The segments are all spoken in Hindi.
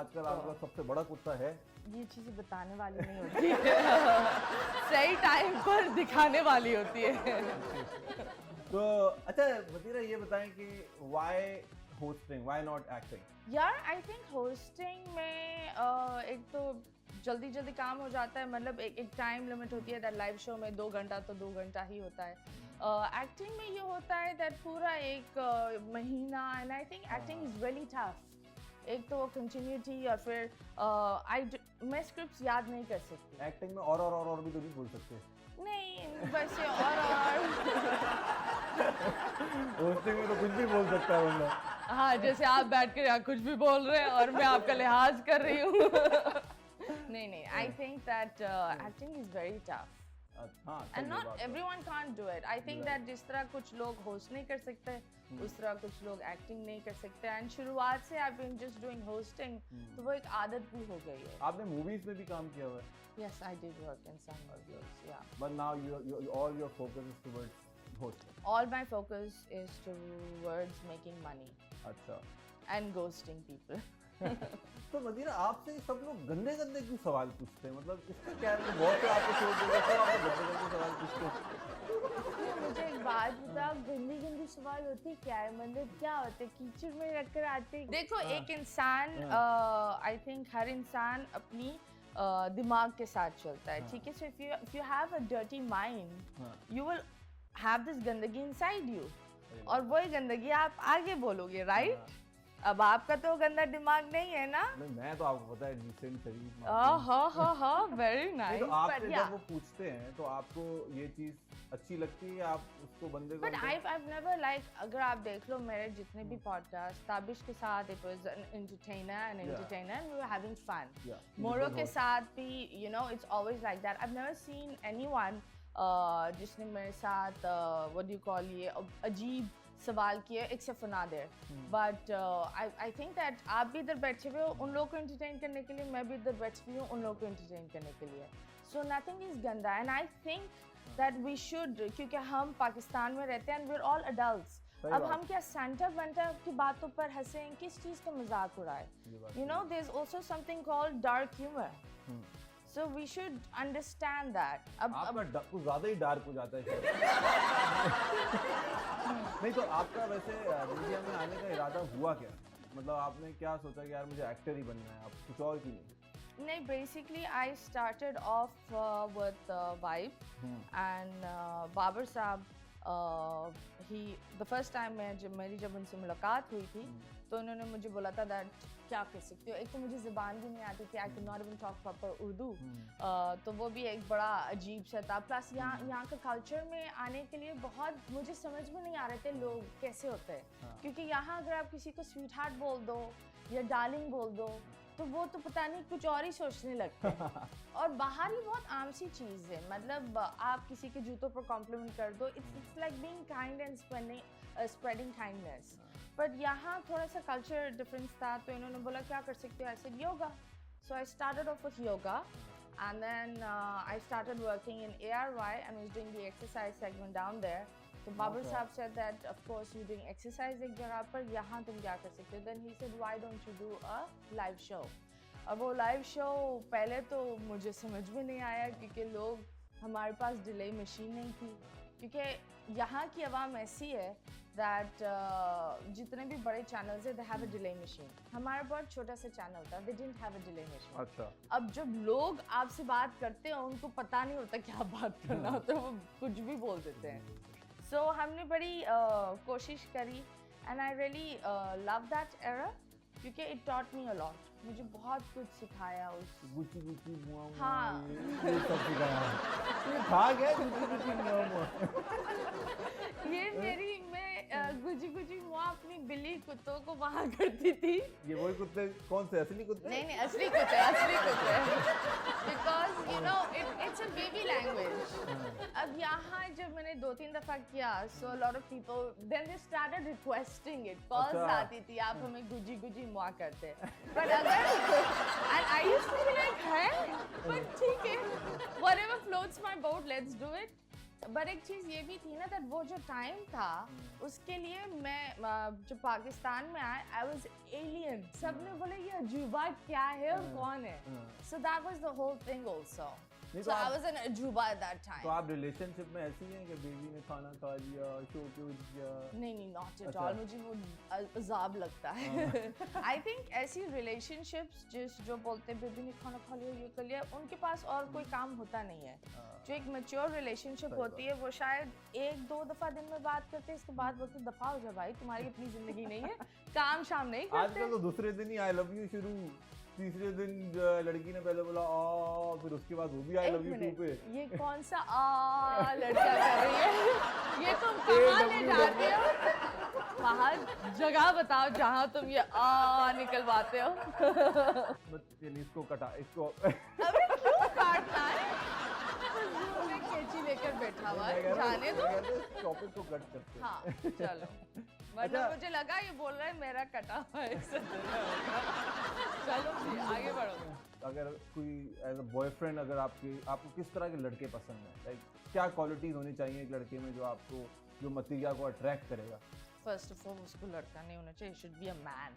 आजकल आपका सबसे बड़ा कुत्ता है? ये चीजें बताने वाली नहीं होती सही टाइम पर दिखाने वाली होती है। तो अच्छा मदिरा ये बताएं कि why hosting, why not acting? यार आई थिंक होस्टिंग में एक तो जल्दी जल्दी काम हो जाता है, मतलब एक टाइम लिमिट होती है दैट लाइव शो में 2 घंटा तो 2 घंटा ही होता है। एक्टिंग में ये होता है दैट पूरा एक महीना, and I think acting is really tough. एक तो वो कंटिन्यूटी और फिर मैं स्क्रिप्ट्स याद नहीं कर सकती। एक्टिंग में और भी तो नहीं बोल सकते। नहीं बस ये और होस्टिंग में तो कुछ भी बोल सकता है बंदा। हाँ, जैसे आप बैठ कर यहाँ कुछ भी बोल रहे हैं और मैं आपका लिहाज कर रही हूँ। नहीं, आई think that acting is very tough and not everyone can't do it. I think that जिस तरह कुछ लोग होस्ट नहीं कर सकते उस तरह कुछ लोग एक्टिंग नहीं कर सकते, एंड शुरुआत से I been just doing hosting, तो वो एक आदत भी हो गई है। आपने मूवीज में भी काम किया हुआ है? Yes I did work in some movies, या but now you all your focus is towards hosting. all my focus is towards making money अच्छा। and ghosting people. तो मदीरा आपसे सब लोग गंदे गंदे क्यों सवाल पूछते हैं? मतलब इसका क्या है? बहुत से आपको छोड़ देंगे, सब आपको गंदे गंदे सवाल पूछते हैं। मुझे एक बात बता, गंदी गंदी सवाल होती क्या है? मतलब क्या होते, कीचड़ में रखकर आते? देखो एक इंसान, आई थिंक हर इंसान अपनी दिमाग के साथ चलता है, ठीक है? So if you have a dirty mind you will have this गंदगी इनसाइड यू, और वही गंदगी आप आगे बोलोगे, राइट? अब आपका तो गंदा दिमाग नहीं है ना? नहीं, मैं तो आपको पता है डिसेंट शरीफ। हाँ, वेरी नाइस। तो आपसे जब वो पूछते हैं तो आपको ये चीज अच्छी लगती है, आप उसको बंदे को? बट I've never like, अगर आप देख लो मेरे जितने भी पॉडकास्ट, ताबिश के साथ it was an entertainer and we were having fun. मोरो के साथ भी you know it's always like that. I've never seen anyone जिसने मेरे साथ what do you call ये अजीब सवाल किए except for Nadir. But I think that आप भी इधर बैठे हुए हो उन लोगों को एंटरटेन करने के लिए, मैं भी इधर बैठी हुई हूँ उन लोगों को एंटरटेन करने के लिए। सो नथिंग इज गंदा, and I think that we should, क्योंकि हम पाकिस्तान में रहते हैं and we are all adults. अब हम क्या सेंटर वेंटर की बातों पर हंसें, किस चीज़ का मजाक उड़ाए? You know there is also something called dark humour, so we should understand that. आपका कुछ ज़्यादा ही डार्क हो जाता है नहीं तो आपका वैसे मीडिया में आने का इरादा हुआ क्या? मतलब आपने क्या सोचा कि यार मुझे एक्टर ही बनना है, आप कुछ और की नहीं? नहीं, basically I started off with Vibe and Babar साहब, the first time जब उनसे मुलाकात हुई थी तो उन्होंने मुझे बोला था दैट क्या कर सकते हो। एक तो मुझे ज़बान भी नहीं आती थी, I can not even talk proper Urdu, तो वो भी एक बड़ा अजीब सा था। प्लस यहाँ का कल्चर में आने के लिए बहुत मुझे समझ में नहीं आ रहे थे लोग कैसे होते हैं, क्योंकि यहाँ अगर आप किसी को स्वीट हार्ट बोल दो या डार्लिंग बोल दो तो वो तो पता नहीं कुछ और ही सोचने लगते हैं। और बाहर ही बहुत आम सी चीज़ है, मतलब आप किसी के जूतों पर कॉम्प्लीमेंट कर दो, it's like being kind and spreading kindness. But यहाँ थोड़ा सा कल्चर डिफरेंस था, तो इन्होंने बोला क्या कर सकते हो? I said yoga. So I started off with yoga and then I started working in ARY and was doing the exercise segment down there. तो बाबर साहब said that of course you're doing exercise एक जगह पर, यहाँ तुम क्या कर सकते हो? Then he said why don't you do a live show? अब वो लाइव शो पहले तो मुझे समझ में नहीं आया, क्योंकि लोग, हमारे पास डिले मशीन नहीं थी, क्योंकि यहाँ की आवाम ऐसी है दैट जितने भी बड़े चैनल्स है they have a delay machine. हमारा बहुत छोटा सा चैनल था, they didn't have a delay machine. अच्छा। अब जब लोग आपसे बात करते हैं उनको पता नहीं होता क्या बात करना होता है, वो कुछ भी बोल देते हैं। सो हमने बड़ी कोशिश करी and I really love that era, क्योंकि it taught me a lot, मुझे बहुत कुछ सिखाया उस गुची गुची मुआ मुआ, हाँ। ये सब सिखाया। ये था क्या गुची गुची मुआ मुआ? ये मेरी गुजी गुजी मुआ अपनी बिल्ली कुत्तों को वहाँ करती थी। ये वही कुत्ते? कौन से असली कुत्ते? नहीं असली कुत्ते because you know it's a baby language. अब यहाँ जब मैंने 2-3 दफा किया, so lot of people then they started requesting it, calls आती थी आप हमें गुजी गुजी मुआ करते। बट अगर and I used to be like है, बट ठीक है, whatever floats my boat let's do it. पर एक चीज ये भी थी ना that वो जो टाइम था उसके लिए मैं जो पाकिस्तान में आया आई वाज एलियन सबने बोले ये अजूबा क्या है और कौन है so that was the whole thing also so I was an ajuba at that time तो आप रिलेशनशिप में ऐसी हैं कि बेबी ने खाना खा लिया शो पे उठ गया नहीं नॉट एट ऑल मुझे वो अजाब लगता है आई थिंक ऐसी रिलेशनशिप्स जो बोलते हैं बेबी ने खाना खा लिया ये कर लिया उनके पास और कोई काम होता नहीं है जो एक मैच्योर रिलेशनशिप होती है वो शायद 1-2 दफा दिन में बात करते हैं इसके बाद बोलते दफा हो जा भाई तुम्हारी अपनी जिंदगी नहीं है काम शाम नहीं करते आजकल तो दूसरे दिन ही आई लव यू शुरू तीसरे दिन लड़की ने पहले बोला आ फिर उसके बाद वो भी आई लव यू टू पे ये कौन सा लड़का कर रही है ये तुम कहाँ ले जाते हो वहाँ जगह बताओ जहाँ तुम ये निकलवाते हो चलिए इसको कटा इसको अबे क्यों काटना है मैं कैंची लेकर बैठा हुआ है जाने दो टॉपिक को कट करते हैं हाँ चलो मतलब मुझे लगा ये बोल रहा है मेरा कटा हुआ है चलो जी आगे बढ़ो अगर कोई एज अ बॉयफ्रेंड अगर आपको किस तरह के लड़के पसंद है लाइक क्या क्वालिटीज होनी चाहिए एक लड़के में जो आपको जो मतीजा को अट्रैक्ट करेगा फर्स्ट ऑफ ऑल उसको लड़का नहीं होना चाहिए should be a man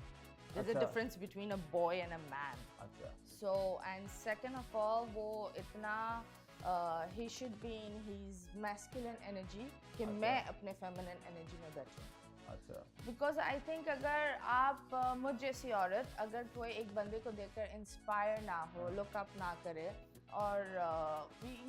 there's a difference between a boy and a man अच्छा so and second of all वो इतना he should be in his masculine energy कि मैं अपने feminine energy में बैठूं अच्छा बिकॉज आई थिंक अगर आप मुझ जैसी औरत अगर कोई एक बंदे को देखकर इंस्पायर ना हो लुक अप ना करे और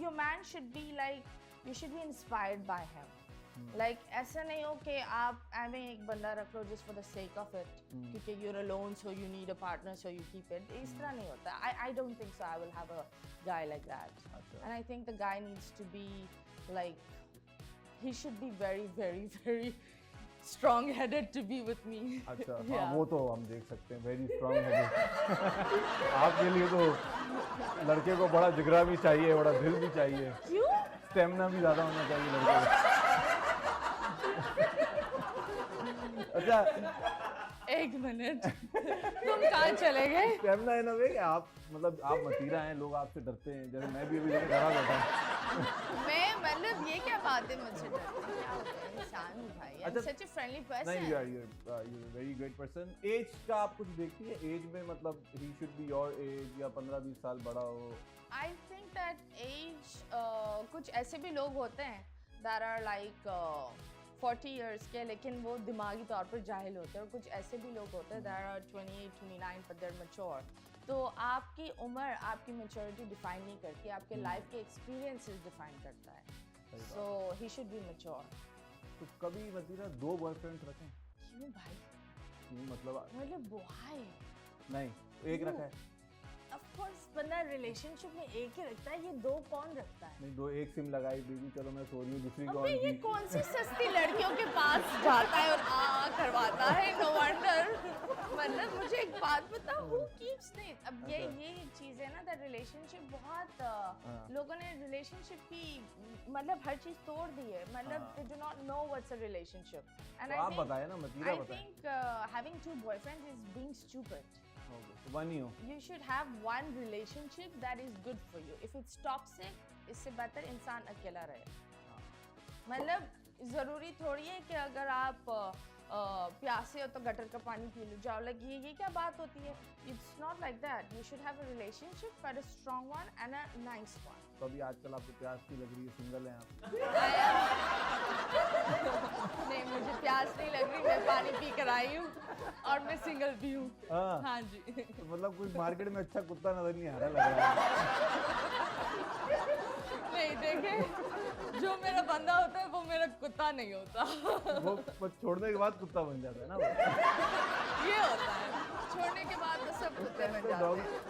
your man should be like you should be inspired by him like ऐसा नहीं हो कि आप एवं एक बंदा रख लो just for the sake of it क्योंकि you're alone so you need a partner so you keep it इस तरह नहीं होता I don't think so I will have a guy like that and I think the guy needs to be like he should be very very very strong headed to be with me अच्छा yeah. हाँ वो तो हम देख सकते हैं वेरी स्ट्रांग हेडेड आपके लिए तो लड़के को बड़ा जिगरा भी चाहिए बड़ा दिल भी चाहिए क्यों स्टेमिना भी ज्यादा होना चाहिए लड़के को अच्छा एक मिनट तुम कहाँ चले गए स्टेमिना है ना वे कि आप मतलब आप मतीरा हैं लोग आपसे डरते हैं जैसे मैं भी अभी लेके डरा बैठा हूँ मैं मतलब ये क्या बात है मुझसे डरते हैं? क्या होता है इंसान हूँ भाई I'm such a friendly person नहीं you're a very great person as का आप कुछ देखती है एज में मतलब he should be your age या 15-20 साल बड़ा हो I think that age कुछ ऐसे भी लोग होते हैं that are like 40 years के लेकिन वो दिमागी तौर पर जाहिल होते हैं और कुछ ऐसे भी लोग होते हैं that are 28, 29 but they're mature तो आपकी उम्र आपकी मेच्योरिटी डिफाइन नहीं करती आपके लाइफ के एक्सपीरियंसेस डिफाइन करता है सो ही शुड बी मैच्योर तो कभी मतीरा 2 बॉयफ्रेंड्स रखें क्यों भाई मतलब व्हाई नहीं एक रखा है ऑफ कोर्स बंदा रिलेशनशिप में एक ही रखता है ये 2 कौन रखता है नहीं 2 एक सिम लगाई बेबी चलो मैं सो रही हूँ दूसरी अबे ये कौन सी सस्ती लड़कियों के पास जाता है और करवाता है नो वंडर मतलब मुझे एक बात बता हु कीप्स दिस अब ये चीज है ना दैट रिलेशनशिप बहुत लोगों ने रिलेशनशिप की मतलब हर चीज तोड़ दी है मतलब they do not know what's a relationship and आप बताएं ना मतीरा I बताएं think having 2 boyfriends is being stupid Okay, so one ही हो you should have one relationship that is good for you if it's toxic इससे बेहतर इंसान अकेला रहे मतलब जरूरी थोड़ी है कि अगर आप प्यासे हो तो गटर का पानी पी लो जाओ लाइक ये क्या बात होती है it's not like that you should have a relationship but a strong one and a nice one तो अभी आजकल आपको प्यास की लग रही है सिंगल हैं आप नहीं मुझे प्यास नहीं लग रही मैं पानी पी कर आई हूँ और मैं सिंगल भी हूँ हाँ जी तो मतलब कोई मार्केट में अच्छा कुत्ता नजर नहीं आ रहा लग रहा है नहीं देखे जो मेरा बंदा होता है वो मेरा कुत्ता नहीं होता वो छोड़ने के बाद कुत्ता बन जाता है ना वो ये होता है छोड़ने के बाद तो सब कुत्ते बन जाते हैं